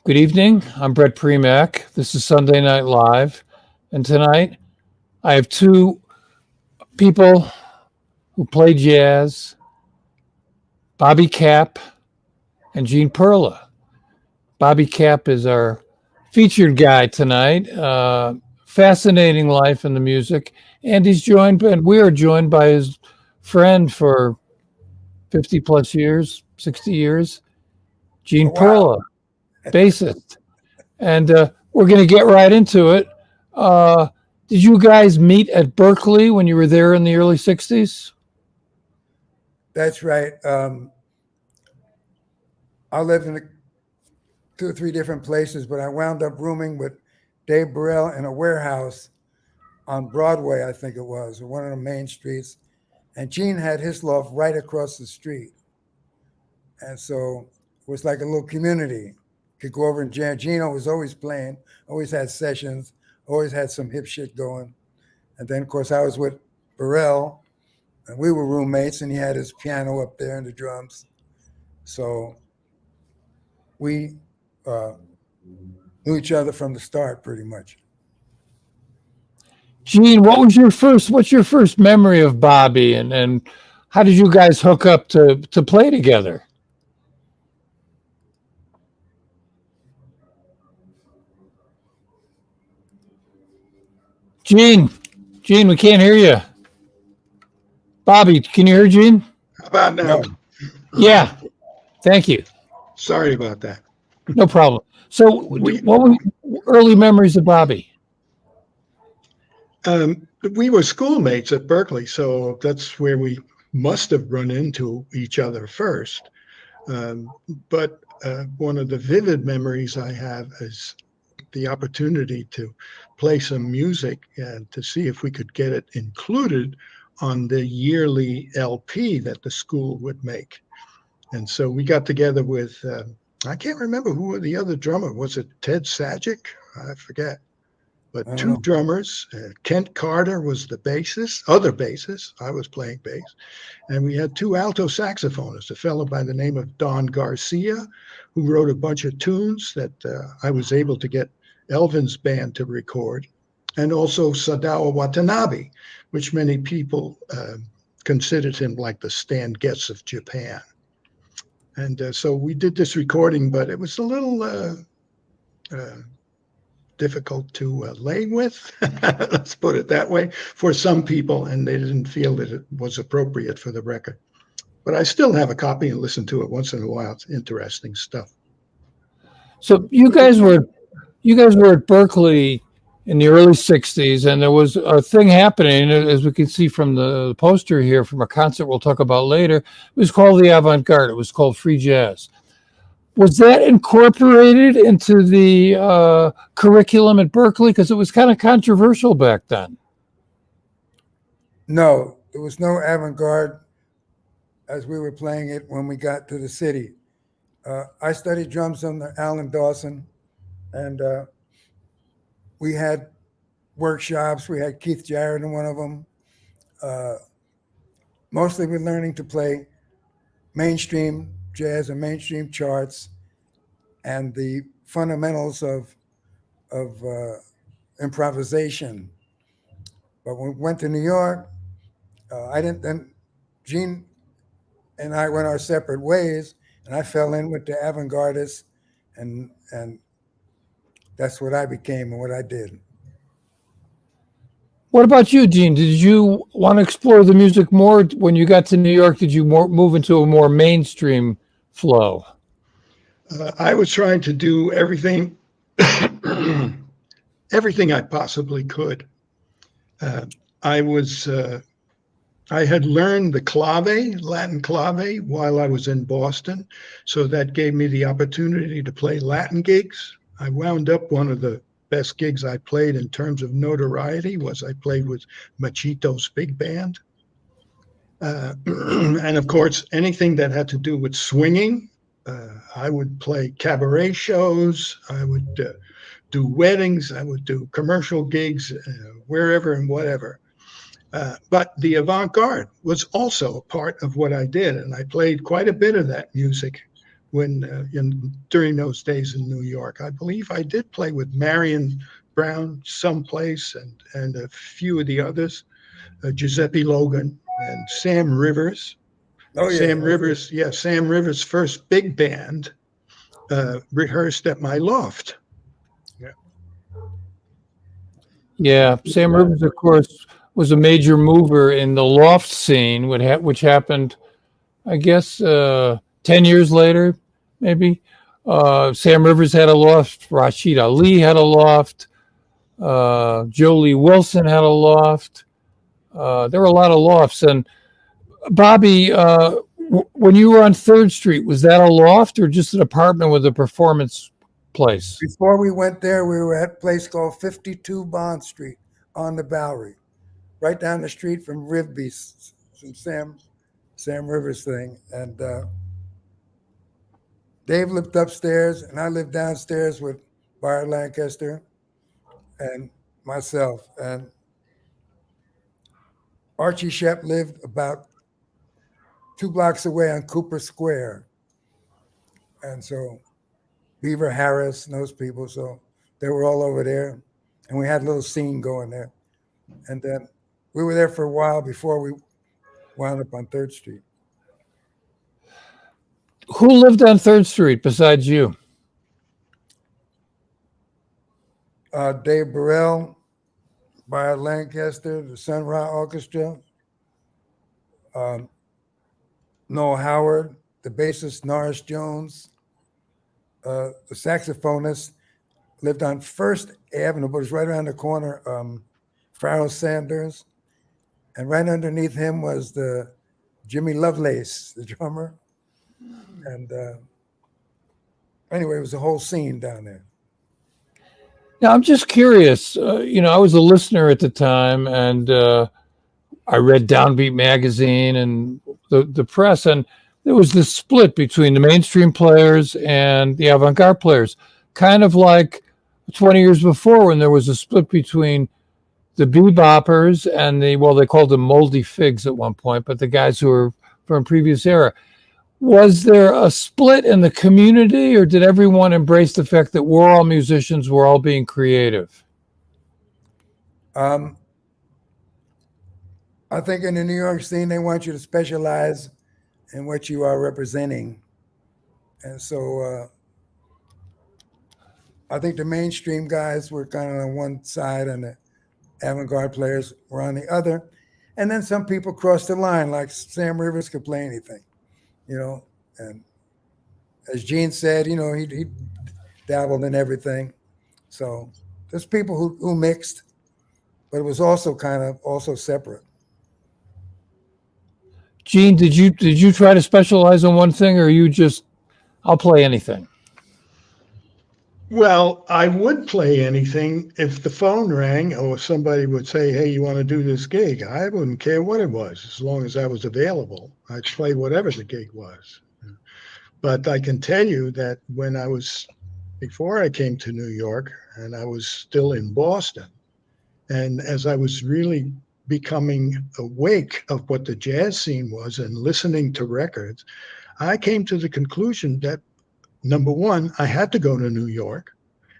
Good evening. I'm Brett Premack. This is Sunday Night Live. And tonight I have two people who play jazz, Bobby Kapp and Gene Perla. Bobby Kapp is our featured guy tonight. Fascinating life in the music. And we are joined by his friend for 50 plus years, 60 years, Gene Wow. Perla, bassist. And we're going to get right into it. Did you guys meet at Berklee when you were there in the early 60s? That's right. I lived in 2 or 3 different places, but I wound up rooming with Dave Burrell in a warehouse on Broadway, I think it was, or one of the main streets. And Gene had his loft right across the street. And so it was like a little community. Could go over and jam. Gene was always playing, always had sessions, always had some hip shit going. And then, of course, I was with Burrell, and we were roommates, and he had his piano up there and the drums. So we knew each other from the start, pretty much. Gene, what's your first memory of Bobby, and how did you guys hook up to play together? Gene, we can't hear you. Bobby, can you hear Gene? How about now? No. Yeah, thank you. Sorry about that. No problem. So, what were early memories of Bobby? We were schoolmates at Berklee, so that's where we must have run into each other first. But one of the vivid memories I have is the opportunity to play some music and to see if we could get it included on the yearly LP that the school would make. And so we got together with, I can't remember who the other drummer was. It Ted Sajic? I forget. But 2 drummers. Kent Carter was the other bassist. I was playing bass. And we had 2 alto saxophonists, a fellow by the name of Don Garcia, who wrote a bunch of tunes that I was able to get Elvin's band to record, and also Sadao Watanabe, which many people considered him like the Stan Getz of Japan. And so we did this recording, but it was a little difficult to lay with, let's put it that way, for some people, and they didn't feel that it was appropriate for the record. But I still have a copy and listen to it once in a while. It's interesting stuff. So you guys were at Berklee in the early 60s, and there was a thing happening, as we can see from the poster here, from a concert we'll talk about later. It was called the avant-garde. It was called free jazz. Was that incorporated into the curriculum at Berklee? Because it was kind of controversial back then. No, there was no avant-garde as we were playing it when we got to the city. I studied drums under Alan Dawson, and we had workshops. We had Keith Jarrett in one of them. Mostly we're learning to play mainstream jazz and mainstream charts and the fundamentals of improvisation. But when we went to New York, then Gene and I went our separate ways, and I fell in with the avant-gardists, and that's what I became and what I did. What about you, Gene? Did you want to explore the music more when you got to New York? Did you move into a more mainstream flow? I was trying to do everything I possibly could. I had learned the clave, Latin clave, while I was in Boston. So that gave me the opportunity to play Latin gigs. I wound up one of the best gigs I played in terms of notoriety was I played with Machito's big band. And of course, anything that had to do with swinging, I would play cabaret shows. I would do weddings. I would do commercial gigs, wherever and whatever. But the avant-garde was also a part of what I did. And I played quite a bit of that music during those days in New York. I believe I did play with Marion Brown someplace and a few of the others, Giuseppe Logan and Sam Rivers. Oh yeah, Sam Rivers' first big band rehearsed at my loft. Yeah, Sam Rivers, of course, was a major mover in the loft scene, which happened, I guess, 10 years later, maybe. Sam Rivers had a loft. Rashid Ali had a loft. Jolie Wilson had a loft. There were a lot of lofts. And Bobby, when you were on 3rd Street, was that a loft or just an apartment with a performance place? Before we went there, we were at a place called 52 Bond Street on the Bowery, right down the street from Rivby's, from Sam Rivers thing. And Dave lived upstairs, and I lived downstairs with Bart Lancaster and myself. And Archie Shepp lived about 2 blocks away on Cooper Square. And so Beaver Harris and those people, so they were all over there. And we had a little scene going there. And then we were there for a while before we wound up on 3rd Street. Who lived on 3rd Street besides you? Dave Burrell, Bart Lancaster, the Sun Ra Orchestra, Noel Howard, the bassist Norris Jones, the saxophonist lived on First Avenue, but it was right around the corner, Pharoah Sanders. And right underneath him was the Jimmy Lovelace, the drummer. And anyway, it was a whole scene down there. Now, I'm just curious. I was a listener at the time, and I read Downbeat magazine and the press, and there was this split between the mainstream players and the avant-garde players, kind of like 20 years before when there was a split between the beboppers and they called them moldy figs at one point, but the guys who were from previous era. Was there a split in the community, or did everyone embrace the fact that we're all musicians, we're all being creative? I think in the New York scene, they want you to specialize in what you are representing. And so I think the mainstream guys were kind of on one side and the avant-garde players were on the other. And then some people crossed the line, like Sam Rivers could play anything, and as Gene said, he dabbled in everything. So there's people who mixed, but it was also kind of also separate. Gene, did you try to specialize in one thing, or are you just, I'll play anything? Well, I would play anything if the phone rang or somebody would say, hey, you want to do this gig? I wouldn't care what it was, as long as I was available. I'd play whatever the gig was. But I can tell you that before I came to New York, and I was still in Boston, and as I was really becoming awake of what the jazz scene was and listening to records, I came to the conclusion that, number one, I had to go to New York.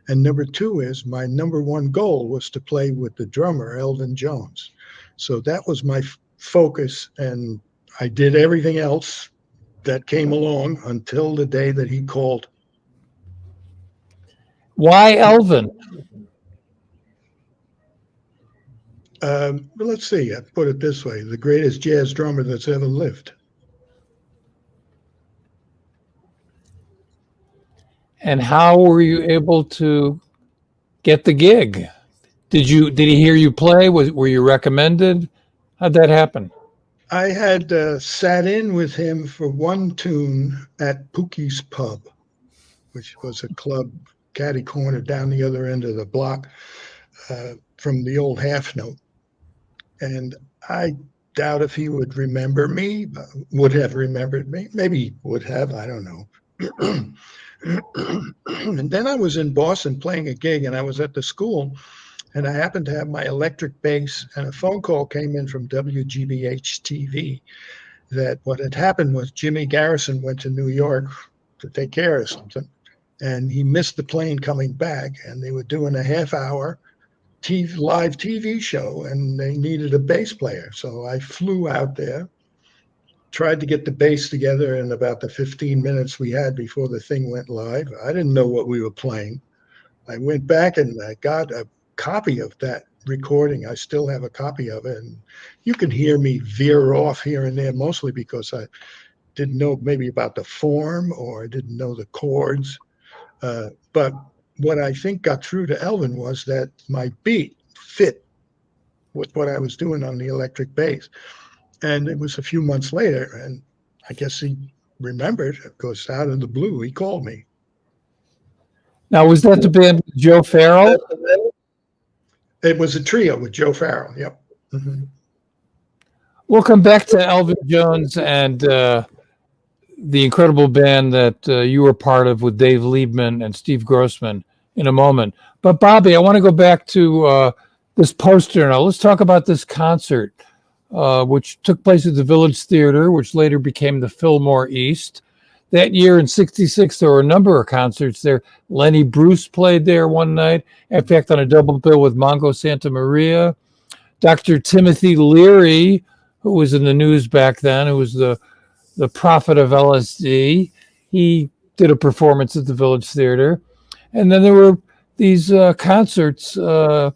And number two is my number one goal was to play with the drummer, Elvin Jones. So that was my focus. And I did everything else that came along until the day that he called. Why Elvin? Let's see, I put it this way, the greatest jazz drummer that's ever lived. And how were you able to get the gig? Did he hear you play? Were you recommended? How'd that happen? I had sat in with him for one tune at Pookie's Pub, which was a club catty corner down the other end of the block from the old Half Note. And I doubt if he would remember me, would have remembered me. Maybe he would have, I don't know. And then I was in Boston playing a gig, and I was at the school, and I happened to have my electric bass, and a phone call came in from WGBH TV that what had happened was Jimmy Garrison went to New York to take care of something, and he missed the plane coming back, and they were doing a half-hour live TV show, and they needed a bass player. So I flew out there, tried to get the bass together in about the 15 minutes we had before the thing went live. I didn't know what we were playing. I went back and I got a copy of that recording. I still have a copy of it. And you can hear me veer off here and there, mostly because I didn't know maybe about the form or I didn't know the chords. But what I think got through to Elvin was that my beat fit with what I was doing on the electric bass. And it was a few months later, and I guess he remembered, because out of the blue, he called me. Now, was that the band with Joe Farrell? It was a trio with Joe Farrell. Yep. Mm-hmm. We'll come back to Elvin Jones and the incredible band that you were part of with Dave Liebman and Steve Grossman in a moment. But Bobby, I want to go back to this poster now. Let's talk about this concert, which took place at the Village Theater, which later became the Fillmore East. That year in '66, there were a number of concerts there. Lenny Bruce played there one night, in fact, on a double bill with Mongo Santa Maria. Dr. Timothy Leary, who was in the news back then, who was the prophet of LSD, he did a performance at the Village Theater. And then there were these concerts that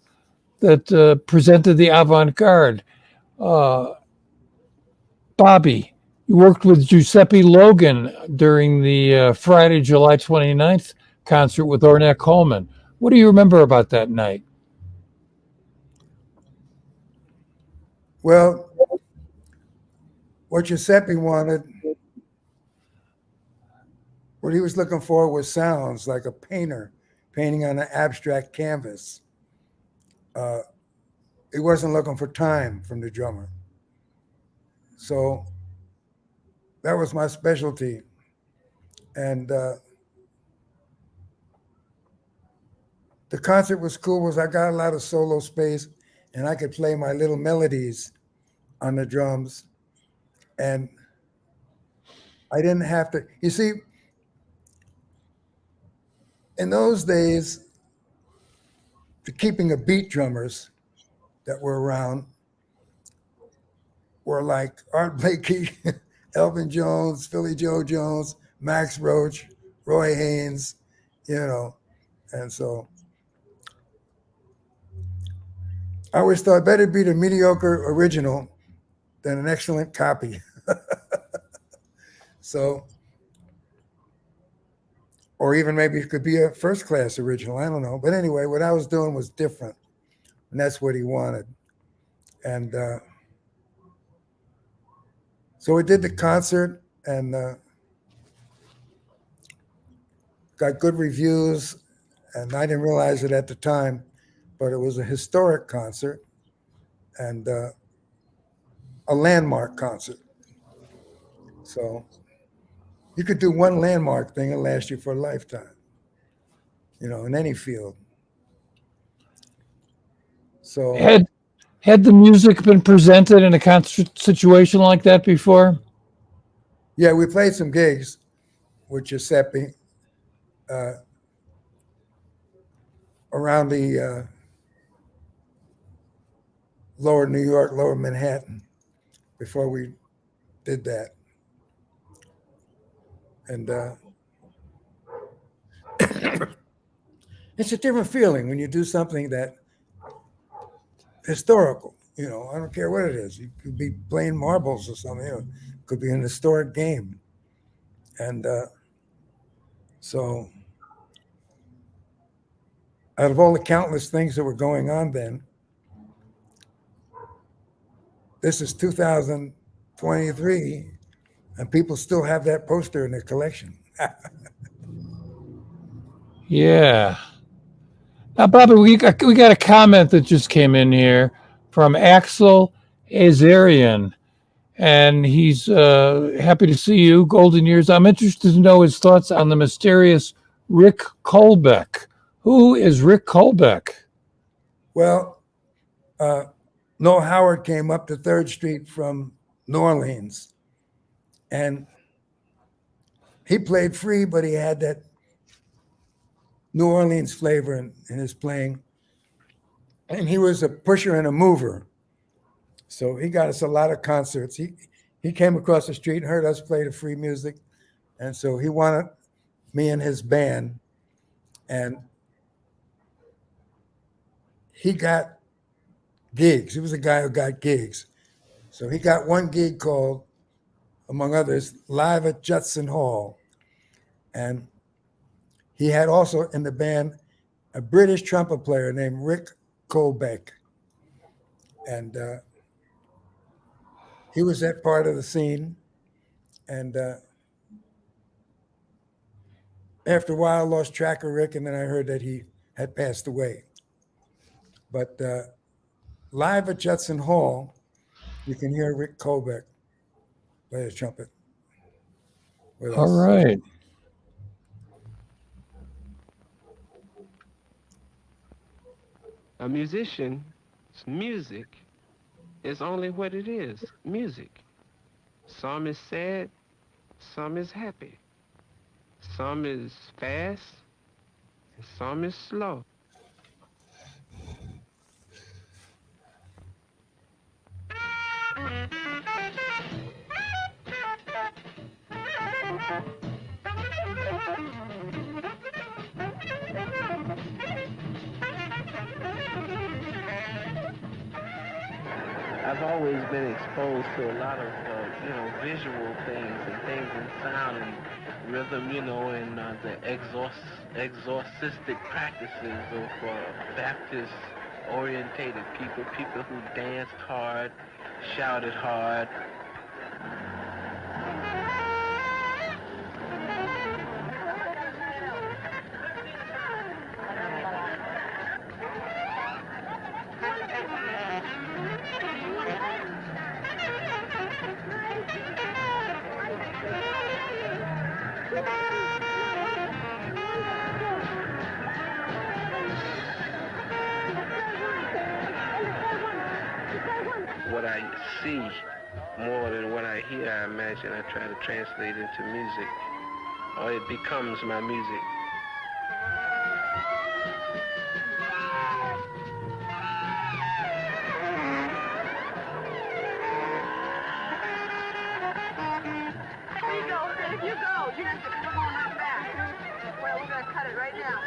presented the avant-garde. Bobby, you worked with Giuseppe Logan during the Friday, July 29th concert with Ornette Coleman. What do you remember about that night? Well, what Giuseppe wanted, what he was looking for was sounds, like a painter painting on an abstract canvas. He wasn't looking for time from the drummer. So that was my specialty. And the concert was cool, was I got a lot of solo space and I could play my little melodies on the drums. And I didn't have to, you see, in those days, the keeping of beat drummers that were around were like Art Blakey, Elvin Jones, Philly Joe Jones, Max Roach, Roy Haynes, you know. And so I always thought better be the mediocre original than an excellent copy. So, or even maybe it could be a first-class original, I don't know. But anyway, what I was doing was different, and that's what he wanted. And so we did the concert and got good reviews, and I didn't realize it at the time, but it was a historic concert and a landmark concert. So you could do one landmark thing and last you for a lifetime, you know, in any field. So had the music been presented in a concert situation like that before? yeah, we played some gigs with Giuseppe around the lower New York, lower Manhattan before we did that. And it's a different feeling when you do something that historical, you know, I don't care what it is. You could be playing marbles or something, you know, it could be an historic game. And so out of all the countless things that were going on then, this is 2023, and people still have that poster in their collection. Yeah. Now, Bobby, we got a comment that just came in here from Axel Azarian, and he's happy to see you. Golden years. I'm interested to know his thoughts on the mysterious Rick Colbeck. Who is Rick Colbeck? Well, Noel Howard came up to 3rd Street from New Orleans, and he played free, but he had that New Orleans flavor in his playing. And he was a pusher and a mover. So he got us a lot of concerts. He came across the street and heard us play the free music. And so he wanted me in his band. And he got gigs. He was a guy who got gigs. So he got one gig called, among others, Live at Judson Hall. And he had also in the band a British trumpet player named Rick Colbeck. And he was that part of the scene. And after a while, I lost track of Rick, and then I heard that he had passed away. But live at Judson Hall, you can hear Rick Colbeck play his trumpet with All us. right. A musician's music is only what it is, music. Some is sad, some is happy. Some is fast, and some is slow. I've always been exposed to a lot of, visual things and things in sound and rhythm, and the exorcistic practices of Baptist-orientated people who danced hard, shouted hard. What I see more than what I hear, I imagine I try to translate into music, or it becomes my music. If you go, you have to come on right back. Well, we're going to cut it right now.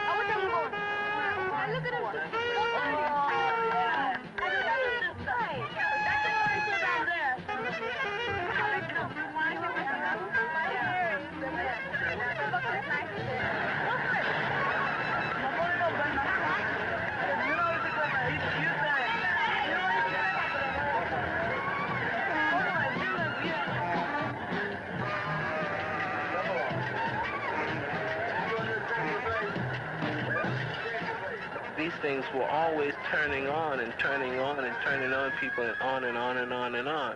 Oh, what's up, going? Look at him. These things were always turning on and turning on and turning on people and on and on and on and on.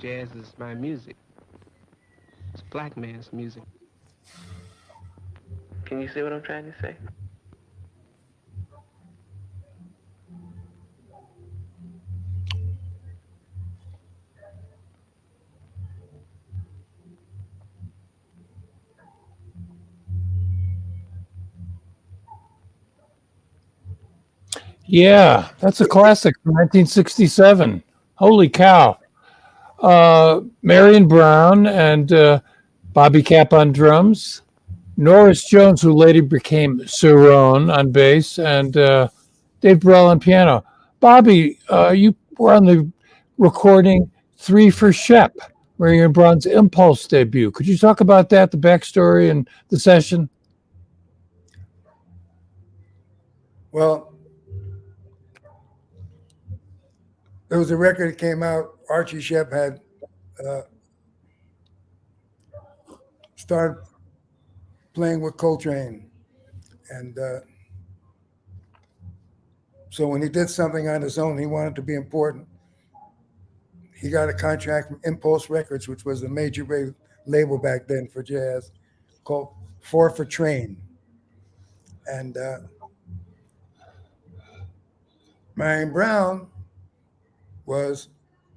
Jazz is my music. It's black man's music. Can you see what I'm trying to say? Yeah, that's a classic from 1967. Holy cow. Marion Brown and Bobby Kapp on drums, Norris Jones, who later became Cerrone on bass, and Dave Burrell on piano. Bobby, you were on the recording 3 for Shepp, Marion Brown's Impulse debut. Could you talk about that, the backstory and the session? Well, there was a record that came out. Archie Shepp had started playing with Coltrane. And so when he did something on his own, he wanted to be important. He got a contract from Impulse Records, which was a major label back then for jazz, called 4 for Train. And Marion Brown was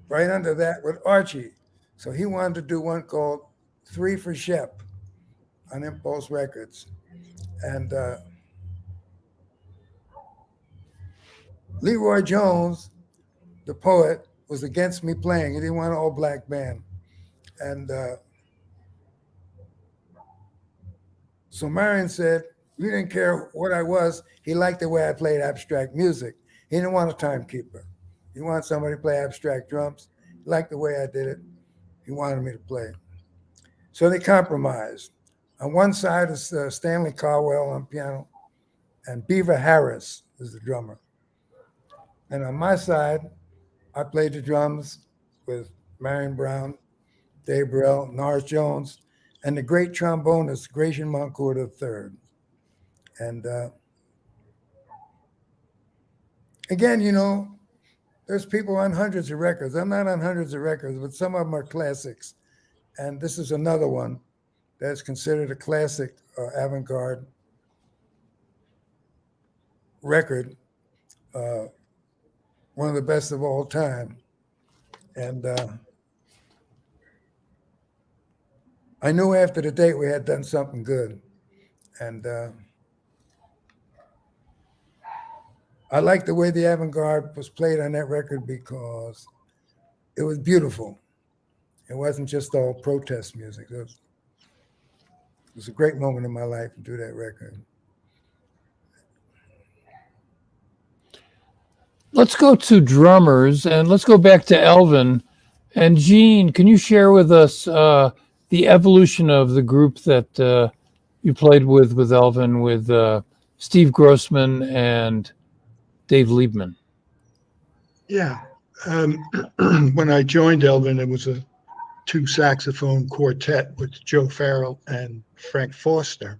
right under that with Archie. So he wanted to do one called 3 for Shepp on Impulse Records. And Leroy Jones, the poet, was against me playing. He didn't want an all-black band. And so Marion said, he didn't care what I was. He liked the way I played abstract music. He didn't want a timekeeper. He wanted somebody to play abstract drums. He liked the way I did it. He wanted me to play. So they compromised. On one side is Stanley Caldwell on piano, and Beaver Harris is the drummer. And on my side, I played the drums with Marion Brown, Dave Burrell, Norris Jones, and the great trombonist, Gratian Moncourt III. And again, you know, there's people on hundreds of records. I'm not on hundreds of records, but some of them are classics. And this is another one that's considered a classic avant-garde record, one of the best of all time. And I knew after the date we had done something good. And I liked the way the avant-garde was played on that record because it was beautiful. It wasn't just all protest music. It was a great moment in my life to do that record. Let's go to drummers, and let's go back to Elvin. And Gene, can you share with us the evolution of the group that you played with Elvin, with Steve Grossman and Dave Liebman? Yeah. When I joined Elvin, it was a 2-saxophone quartet with Joe Farrell and Frank Foster.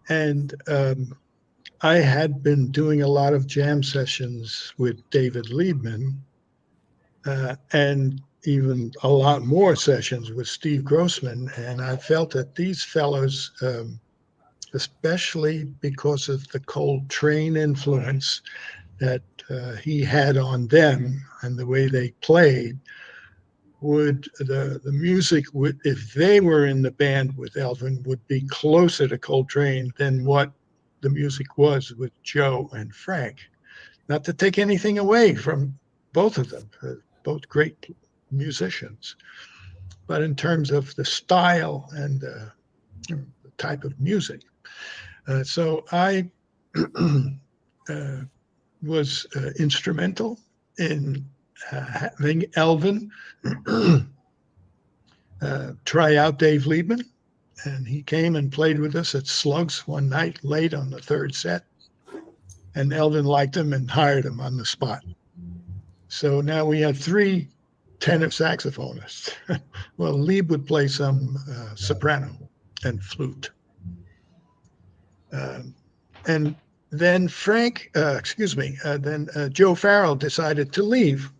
And I had been doing a lot of jam sessions with David Liebman and even a lot more sessions with Steve Grossman. And I felt that these fellows especially because of the Coltrane influence that he had on them and the way they played. Would the music would, if they were in the band with Elvin, would be closer to Coltrane than what the music was with Joe and Frank. Not to take anything away from both of them, both great musicians, but in terms of the style and the type of music. So I was instrumental in having Elvin try out Dave Liebman, and he came and played with us at Slugs one night late on the third set, and Elvin liked him and hired him on the spot. So now we had 3 tenor saxophonists. Well, Lieb would play some soprano and flute. And then Joe Farrell decided to leave.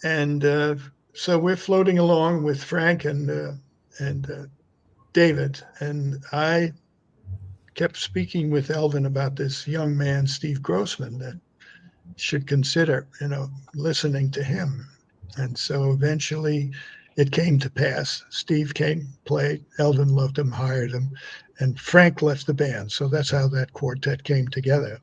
And so we're floating along with Frank and David. And I kept speaking with Elvin about this young man, Steve Grossman, that should consider, listening to him. And so eventually it came to pass. Steve came, played, Elvin loved him, hired him, and Frank left the band. So that's how that quartet came together.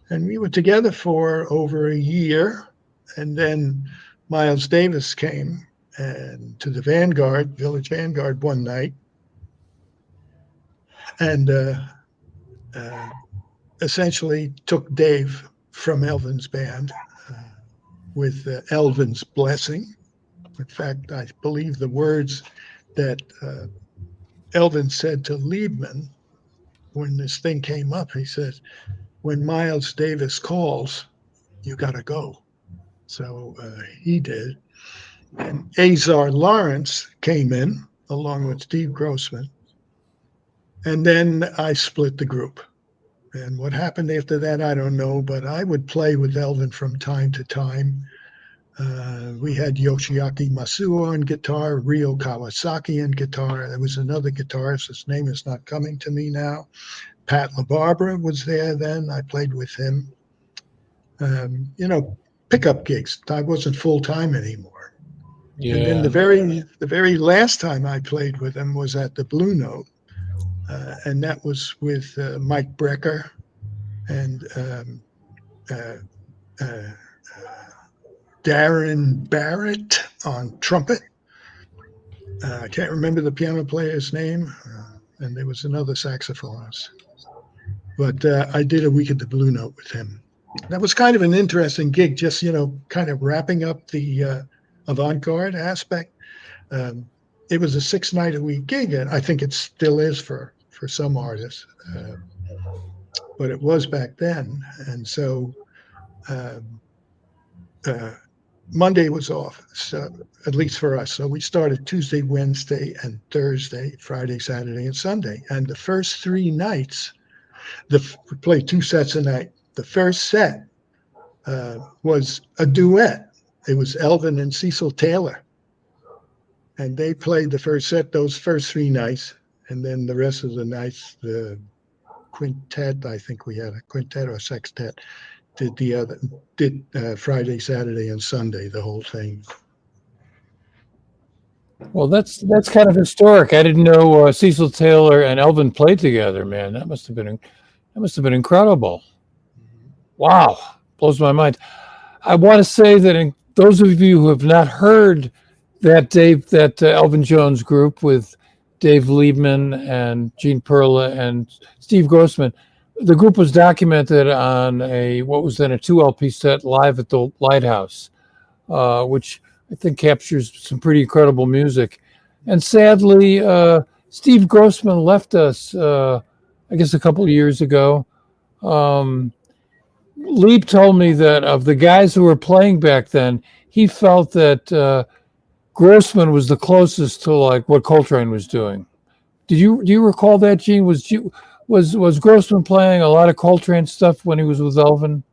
And we were together for over a year. And then Miles Davis came and to the Vanguard, Village Vanguard, one night. And essentially took Dave from Elvin's band with Elvin's blessing. In fact, I believe the words that Elvin said to Liebman when this thing came up, he said, "When Miles Davis calls, you got to go." So he did. And Azar Lawrence came in along with Steve Grossman. And then I split the group. And what happened after that, I don't know, but I would play with Elvin from time to time. We had Yoshiaki Masuo on guitar, Ryo Kawasaki on guitar. There was another guitarist, his name is not coming to me now. Pat LaBarbera was there then. I played with him. Pickup gigs. I wasn't full-time anymore. Yeah. And then the very last time I played with him was at the Blue Note. And that was with Mike Brecker and Darren Barrett on trumpet. I can't remember the piano player's name. And there was another saxophonist. But I did a week at the Blue Note with him. That was kind of an interesting gig, just, kind of wrapping up the avant-garde aspect. It was a 6-night-a-week gig, and I think it still is for some artists. But it was back then. And so Monday was off, so at least for us. So we started Tuesday, Wednesday, and Thursday, Friday, Saturday, and Sunday. And the first 3 nights, we played 2 sets a night. The first set was a duet. It was Elvin and Cecil Taylor. And they played the first set, those first 3 nights. And then the rest of the nights, the quintet, I think we had a quintet or sextet, did Friday, Saturday, and Sunday, the whole thing. Well, that's kind of historic. I didn't know Cecil Taylor and Elvin played together, man. That must have been incredible. Wow, blows my mind. I want to say that those of you who have not heard that Elvin Jones group with Dave Liebman and Gene Perla and Steve Grossman, the group was documented on what was then a 2 LP set live at the Lighthouse, which I think captures some pretty incredible music. And sadly, Steve Grossman left us, I guess a couple of years ago. Lieb told me that of the guys who were playing back then, he felt that Grossman was the closest to like what Coltrane was doing. Do you recall that, Gene? Was Grossman playing a lot of Coltrane stuff when he was with Elvin?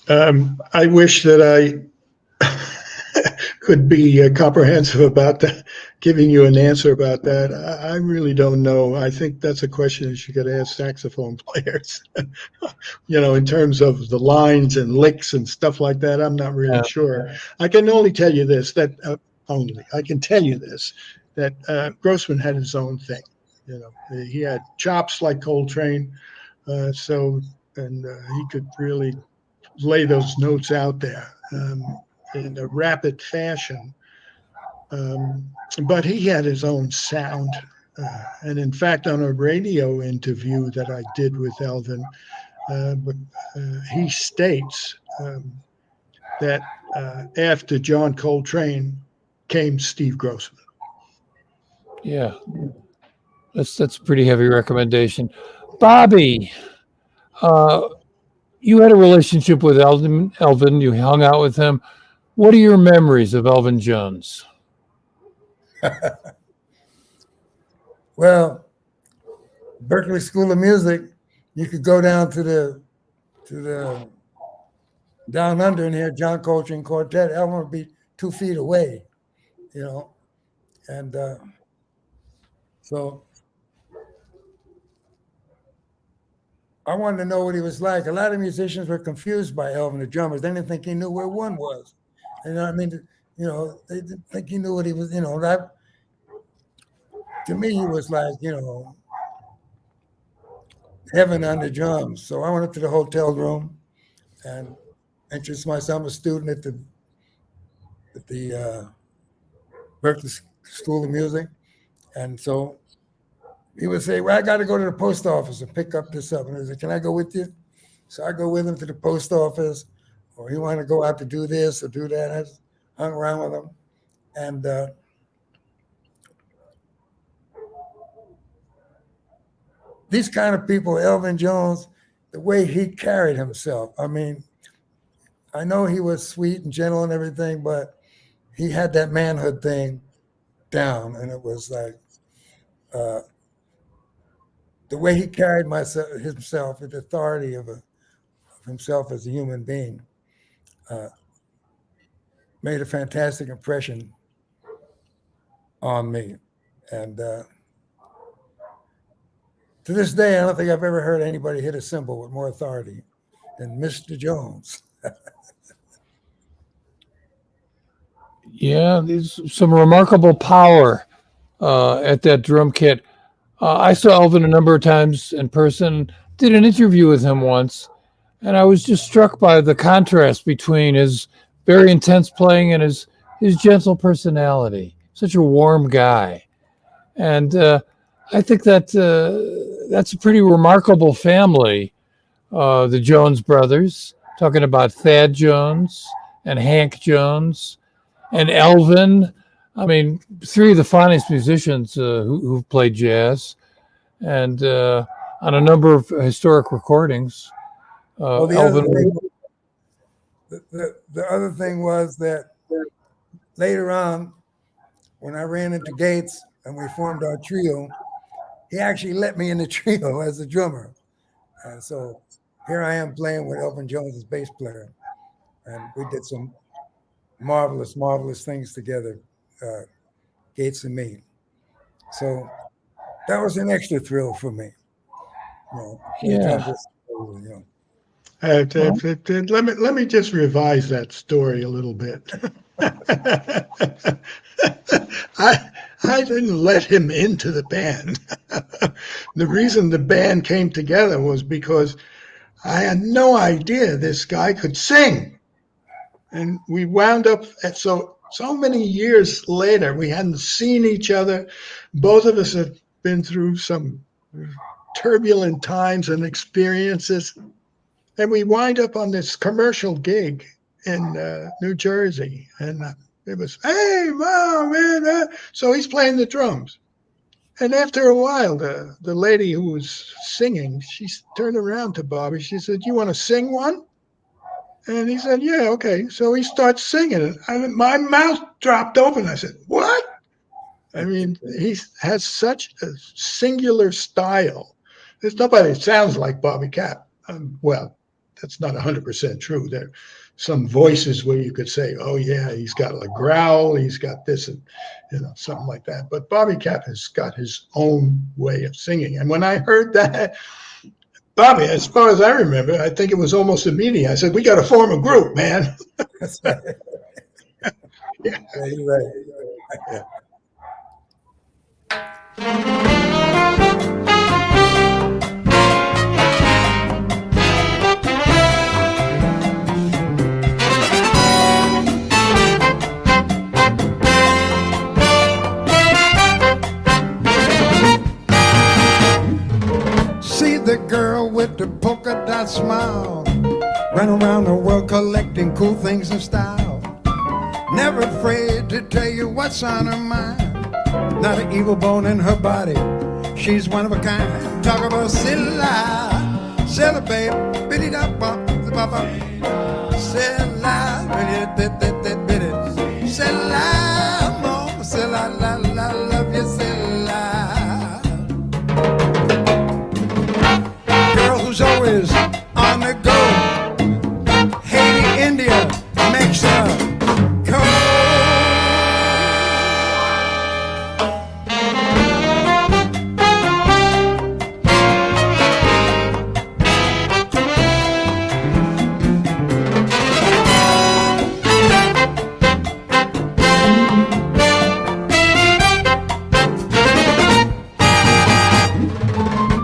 I wish that I could be comprehensive about that, giving you an answer about that. I really don't know. I think that's a question that you could ask saxophone players. In terms of the lines and licks and stuff like that, I'm not really sure. I can only tell you this, that Grossman had his own thing. He had chops like Coltrane, and he could really lay those notes out there in a rapid fashion. But he had his own sound. And in fact, on a radio interview that I did with Elvin, he states that after John Coltrane came Steve Grossman. Yeah, that's a pretty heavy recommendation. Bobby, you had a relationship with Elvin. You hung out with him. What are your memories of Elvin Jones? Well, Berklee School of Music, you could go down to the down under and hear John Coltrane Quartet. Elvin would be 2 feet away, and so I wanted to know what he was like. A lot of musicians were confused by Elvin, the drummers. They didn't think he knew where one was. You know what I mean? They didn't think he knew what he was, to me, he was like, heaven on the drums. So I went up to the hotel room and introduced myself. I'm a student at the Berklee School of Music. And so he would say, well, I got to go to the post office and pick up this up. And I said, can I go with you? So I go with him to the post office, or he wanted to go out to do this or do that. I just hung around with him. And these kind of people, Elvin Jones, the way he carried himself. I mean, I know he was sweet and gentle and everything, but he had that manhood thing down. And it was like, the way he carried himself, with the authority of himself as a human being, made a fantastic impression on me. And to this day, I don't think I've ever heard anybody hit a cymbal with more authority than Mr. Jones. Yeah, there's some remarkable power at that drum kit. I saw Elvin a number of times in person, did an interview with him once, and I was just struck by the contrast between his very intense playing and his gentle personality. Such a warm guy. And I think that that's a pretty remarkable family, the Jones brothers, talking about Thad Jones and Hank Jones and Elvin. I mean, 3 of the finest musicians who've played jazz, and on a number of historic recordings. Well, the other thing was that later on, when I ran into Gates and we formed our trio, he actually let me in the trio as a drummer. And so here I am playing with Elvin Jones as bass player. And we did some marvelous, marvelous things together, Gates and me. So that was an extra thrill for me. Yeah. Let me just revise that story a little bit. I didn't let him into the band. The reason the band came together was because I had no idea this guy could sing. And we wound up at so many years later, we hadn't seen each other. Both of us had been through some turbulent times and experiences. And we wind up on this commercial gig in New Jersey. And it was, hey, Mom, man. So he's playing the drums. And after a while, the lady who was singing, she turned around to Bobby. She said, you want to sing one? And he said, yeah, okay. So he starts singing. And my mouth dropped open. I said, what? I mean, he has such a singular style. There's nobody that sounds like Bobby Kapp. Well, that's not 100% true. There are some voices where you could say, oh yeah, he's got a growl, he's got this, and something like that. But Bobby Kapp has got his own way of singing. And when I heard that, Bobby, as far as I remember, I think it was almost immediate. I said, we got to form a group, man. That's right. Yeah. Yeah, you're right. Yeah. See the girl with the polka dot smile, run around the world collecting cool things in style. Never afraid to tell you what's on her mind. Not an evil bone in her body, she's one of a kind. Talk about Silla, Silla, babe, biddy da bop, the papa. Silla, biddy, biddy, Silla, mom, Silla, la, la, love you, Silla. Girl who's always on the go, Haiti, India, makes her go.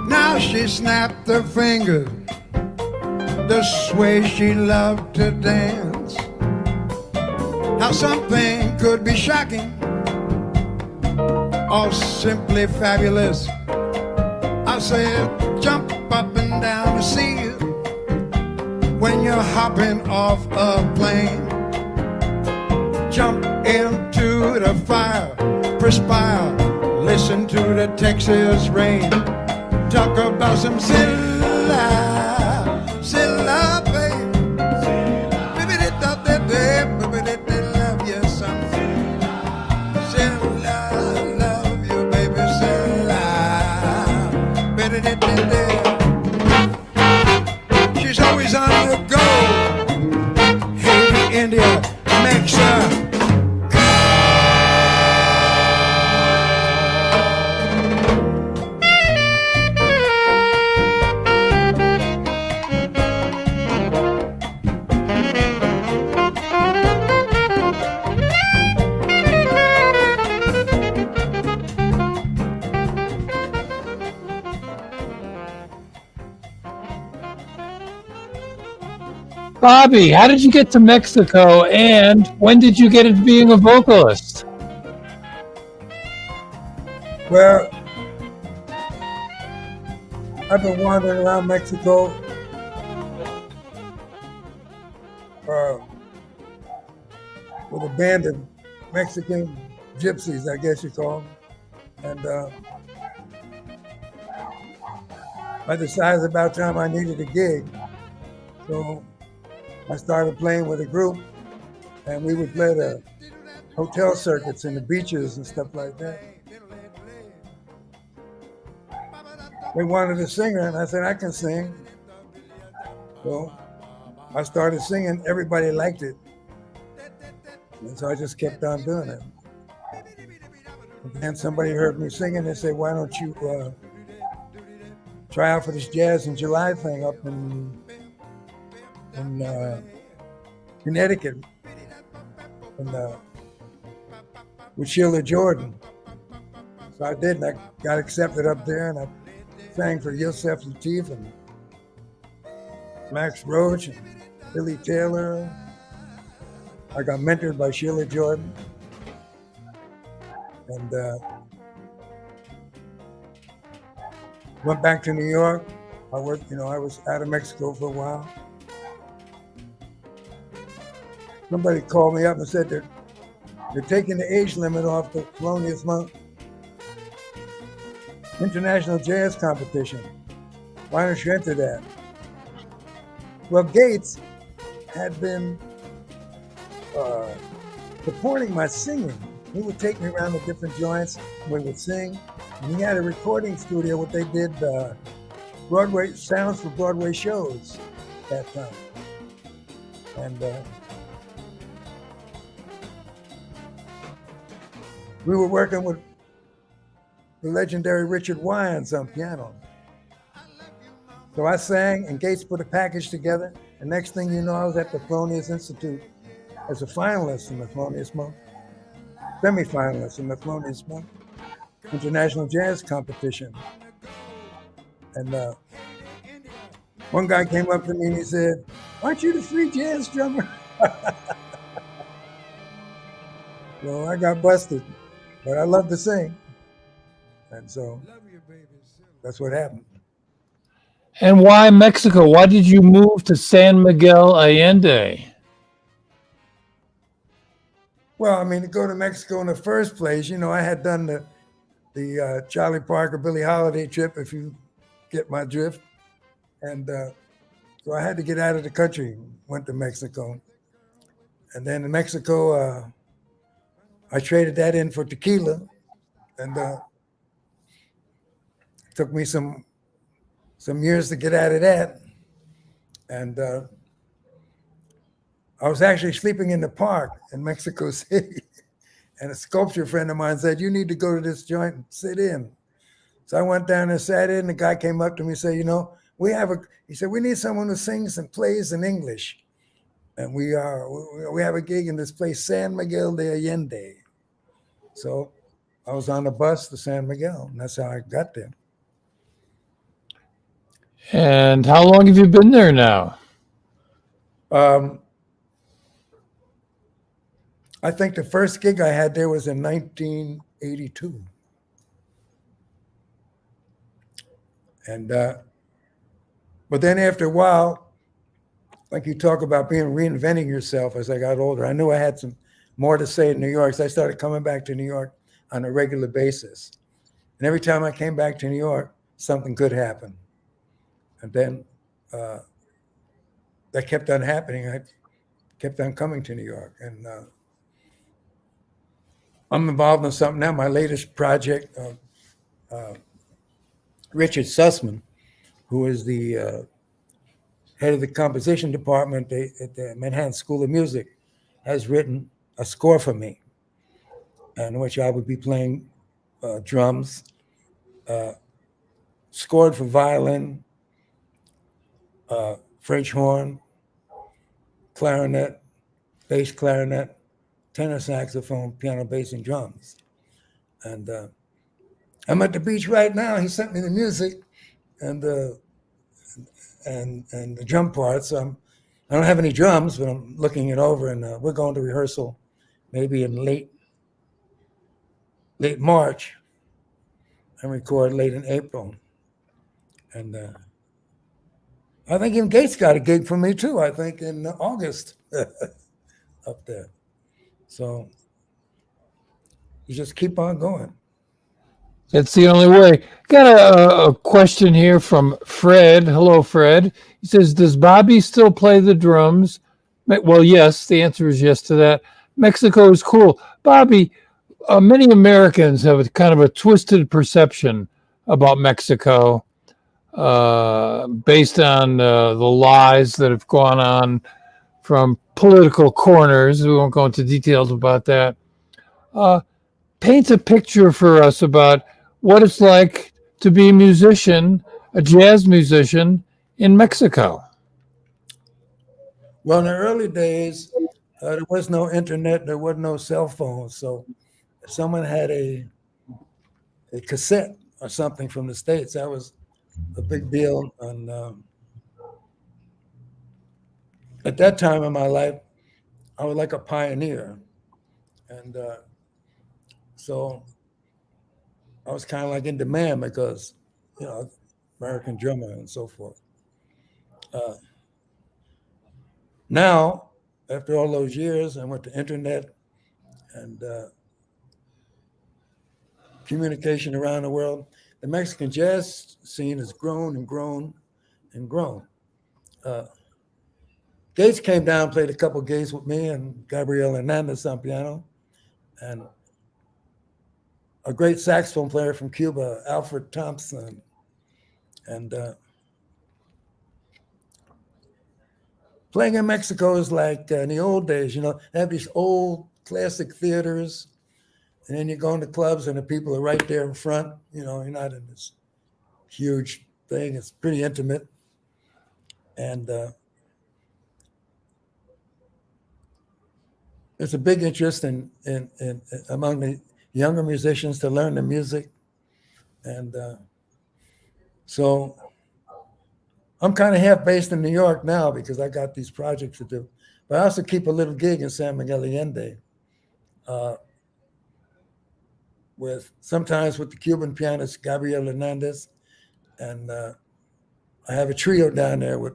Now she snapped her fingers the way she loved to dance. How something could be shocking or simply fabulous. I said, jump up and down to see it when you're hopping off a plane. Jump into the fire, perspire, listen to the Texas rain. Talk about some Silla, Silla, babe. Baby, they thought that day, baby, they love you some. Silla, love you, baby, Silla. Baby, they. She's always on the go. Haiti, India, makes her. Bobby, how did you get to Mexico, and when did you get into being a vocalist? Well, I've been wandering around Mexico with a band of Mexican gypsies, I guess you call them. And I decided about time I needed a gig. So I started playing with a group, and we would play the hotel circuits and the beaches and stuff like that. They wanted a singer, and I said, I can sing. So I started singing. Everybody liked it. And so I just kept on doing it. And then somebody heard me singing. They said, why don't you try out for this Jazz in July thing up in Connecticut, with Sheila Jordan. So I did, and I got accepted up there, and I sang for Yosef Lateef and Max Roach and Billy Taylor. I got mentored by Sheila Jordan, and went back to New York. I worked, I was out of Mexico for a while. Somebody called me up and said they're taking the age limit off the Thelonious Monk International Jazz Competition. Why don't you enter that? Well, Gates had been supporting my singing. He would take me around to different joints, we would sing, and he had a recording studio where they did Broadway sounds for Broadway shows. that time. And we were working with the legendary Richard Wyans on piano. So I sang, and Gates put a package together. And next thing you know, I was at the Thelonious Institute as a finalist in the Thelonious Monk, semi-finalist in the Thelonious Monk International Jazz Competition. And one guy came up to me and he said, "Aren't you the free jazz drummer?" So I got busted, but I love to sing. And so that's what happened. And why Mexico? Why did you move to San Miguel Allende? Well, I mean, to go to Mexico in the first place, you know, I had done the Charlie Parker, Billie Holiday trip, if you get my drift. And so I had to get out of the country, went to Mexico. And then in Mexico, I traded that in for tequila. And it took me some years to get out of that. And I was actually sleeping in the park in Mexico City. And a sculpture friend of mine said, "You need to go to this joint and sit in." So I went down and sat in. The guy came up to me and said, "You know, he said, we need someone who sings and plays in English. And we have a gig in this place, San Miguel de Allende." So I was on the bus to San Miguel, and that's how I got there. And how long have you been there now? I think the first gig I had there was in 1982. And but then after a while, like you talk about reinventing yourself as I got older, I knew I had some more to say in New York. So I started coming back to New York on a regular basis. And every time I came back to New York, something good happened. And then that kept on happening. I kept on coming to New York. And I'm involved in something now. My latest project, Richard Sussman, who is the head of the composition department at the Manhattan School of Music, has written a score for me, in which I would be playing drums, scored for violin, French horn, clarinet, bass clarinet, tenor saxophone, piano, bass, and drums. And I'm at the beach right now. He sent me the music and the drum parts. I don't have any drums, but I'm looking it over, and we're going to rehearsal maybe in late March and record late in April. And I think even Gates got a gig for me too, I think in August up there. So you just keep on going. That's the only way. Got a question here from Fred. Hello, Fred. He says, "Does Bobby still play the drums?" Well, yes. The answer is yes to that. Mexico is cool. Bobby, many Americans have a kind of a twisted perception about Mexico based on the lies that have gone on from political corners. We won't go into details about that. Paint a picture for us about what it's like to be a musician, a jazz musician in Mexico. Well, in the early days, there was no internet, there was no cell phone. So if someone had a cassette or something from the States, that was a big deal. And at that time in my life, I was like a pioneer. And so I was kind of like in demand because, you know, American drummer and so forth. Now, after all those years, I went to internet and communication around the world. The Mexican jazz scene has grown and grown and grown. Gates came down, played a couple gigs with me and Gabriel Hernandez on piano, and a great saxophone player from Cuba, Alfred Thompson. And playing in Mexico is like in the old days, you know, they have these old classic theaters, and then you go into clubs and the people are right there in front. You know, you're not in this huge thing. It's pretty intimate. And there's a big interest in among the younger musicians to learn the music. And so I'm kind of half based in New York now because I got these projects to do. But I also keep a little gig in San Miguel Allende sometimes with the Cuban pianist Gabriel Hernandez. And I have a trio down there with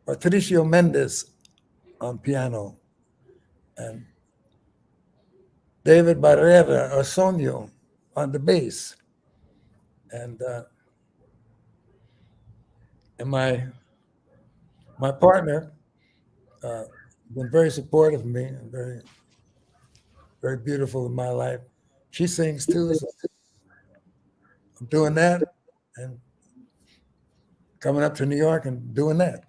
Patricio Mendez on piano and David Barrera Osoño on the bass. And my partner been very supportive of me and very, very beautiful in my life. She sings too, so I'm doing that and coming up to New York and doing that.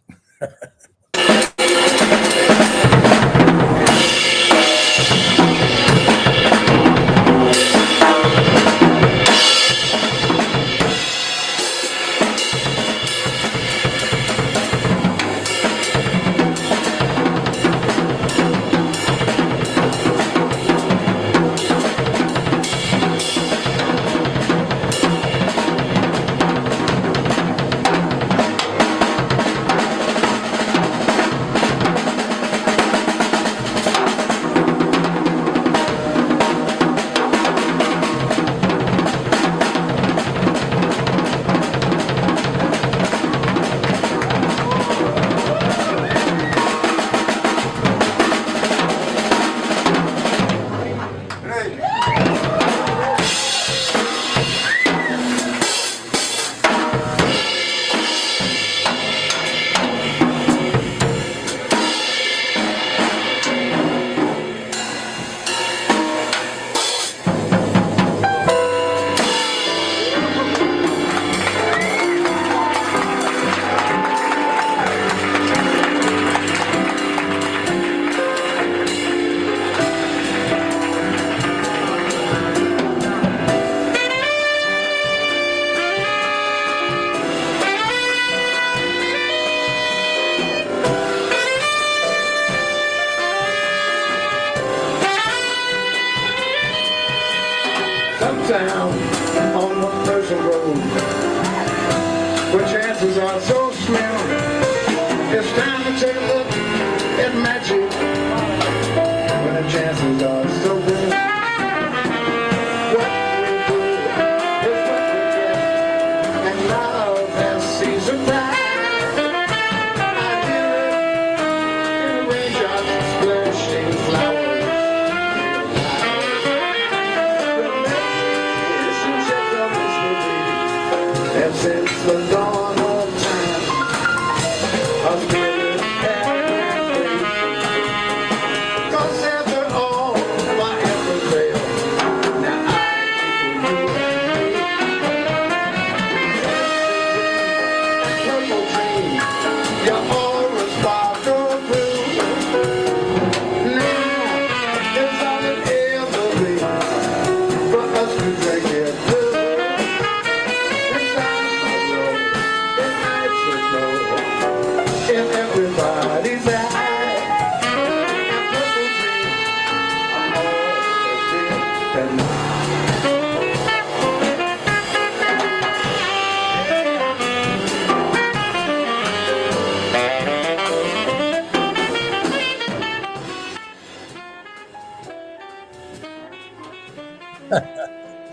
Uptown on one person road, where chances are so slim. It's time to take a look at magic when the chances are so good. What we do is what we get, and love has season time. I hear it in raindrops splashing flowers. And since the dawn of time, I've given everything. 'Cause after all, my effort failed. Now I keep you and me. Purple dream, your aura sparkle blue. Now it's all it ever be for us to drink it blue. In everybody's eye, purple dream, I'm all and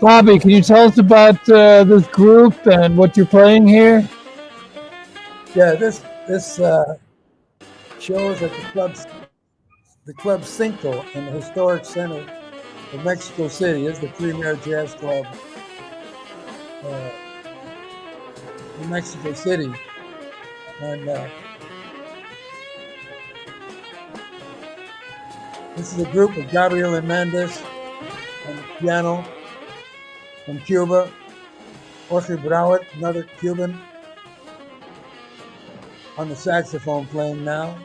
Bobby, can you tell us about this group and what you're playing here? Yeah, this shows at the club Cinco in the historic center of Mexico City. It's the premier jazz club in Mexico City, and this is a group of Gabriel Hernandez on the piano from Cuba, Jorge Browett, another Cuban, on the saxophone playing now.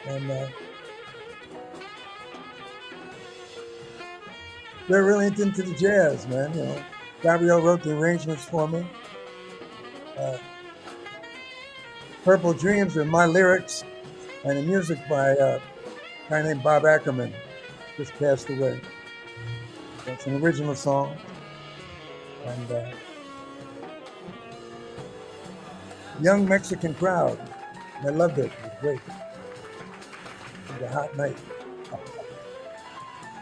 And they're really into the jazz, man. You know, Gabrielle wrote the arrangements for me. Purple Dreams are my lyrics, and the music by a guy named Bob Ackerman, just passed away. So it's an original song, and young Mexican crowd. I loved it. It was great. It was a hot night.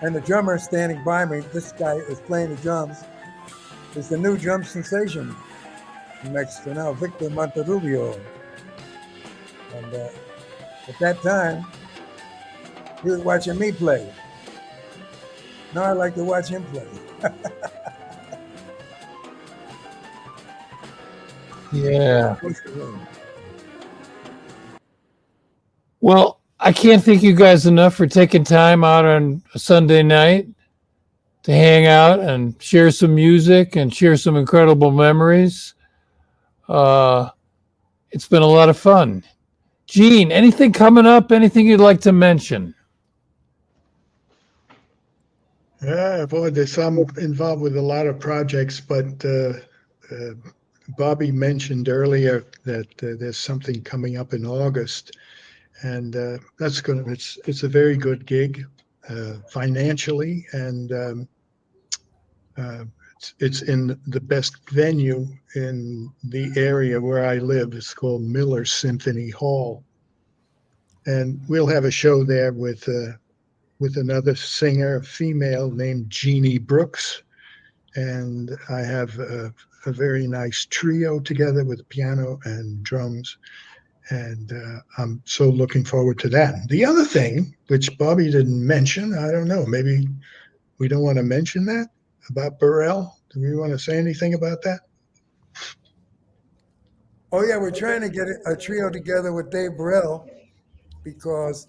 And the drummer standing by me, this guy is playing the drums, is the new drum sensation in Mexico now, Victor Monterrubio. And at that time, he was watching me play. Now I like to watch him play. Yeah. Well, I can't thank you guys enough for taking time out on a Sunday night to hang out and share some music and share some incredible memories. It's been a lot of fun. Gene, anything coming up? Anything you'd like to mention? Yeah, boy, I'm involved with a lot of projects, but Bobby mentioned earlier that there's something coming up in August, and it's a very good gig financially, and it's in the best venue in the area where I live. It's called Miller Symphony Hall, and we'll have a show there with another singer, a female named Jeannie Brooks, and I have a very nice trio together with piano and drums, and I'm so looking forward to that. The other thing, which Bobby didn't mention, I don't know, maybe we don't want to mention that about Burrell. Do we want to say anything about that? Oh yeah, we're trying to get a trio together with Dave Burrell, because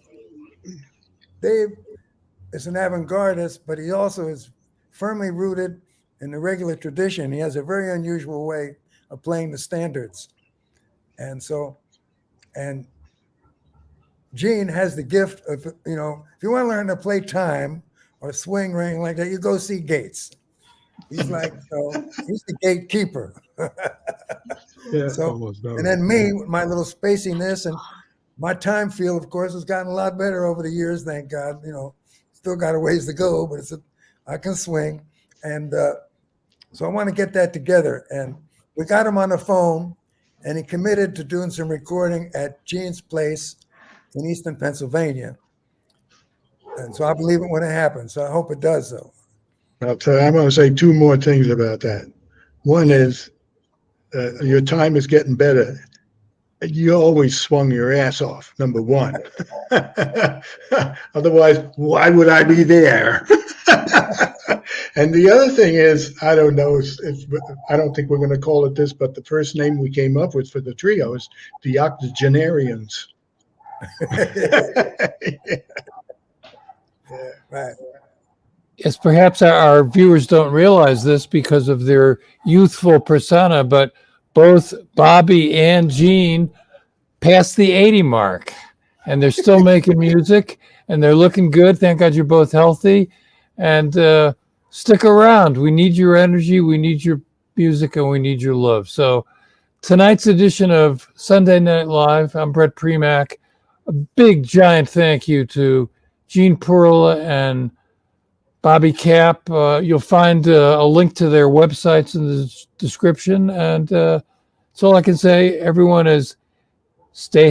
Dave is an avant-gardist, but he also is firmly rooted in the regular tradition. He has a very unusual way of playing the standards. And Gene has the gift of, you know, if you want to learn to play time or swing or anything like that, you go see Gates. He's like, he's the gatekeeper. Yeah, and then me, with my little spaciness, and my time feel, of course, has gotten a lot better over the years, thank God. You know, still got a ways to go, but I can swing. And so I want to get that together. And we got him on the phone, and he committed to doing some recording at Gene's place in Eastern Pennsylvania. And so I believe it when it happens. So I hope it does, though. I'm going to say two more things about that. One is your time is getting better. You always swung your ass off, number one. Otherwise, why would I be there? And the other thing is, I don't know, I don't think we're going to call it this, but the first name we came up with for the trio is the Octogenarians. Yeah. Right. Yes, perhaps our viewers don't realize this because of their youthful persona, but both Bobby and Gene passed the 80 mark, and they're still making music, and they're looking good. Thank God you're both healthy, and stick around. We need your energy, we need your music, and we need your love. So tonight's edition of Sunday Night Live, I'm Brett Premack. A big, giant thank you to Gene Perla and Bobby Kapp. You'll find a link to their websites in the description. And that's all I can say. Everyone is stay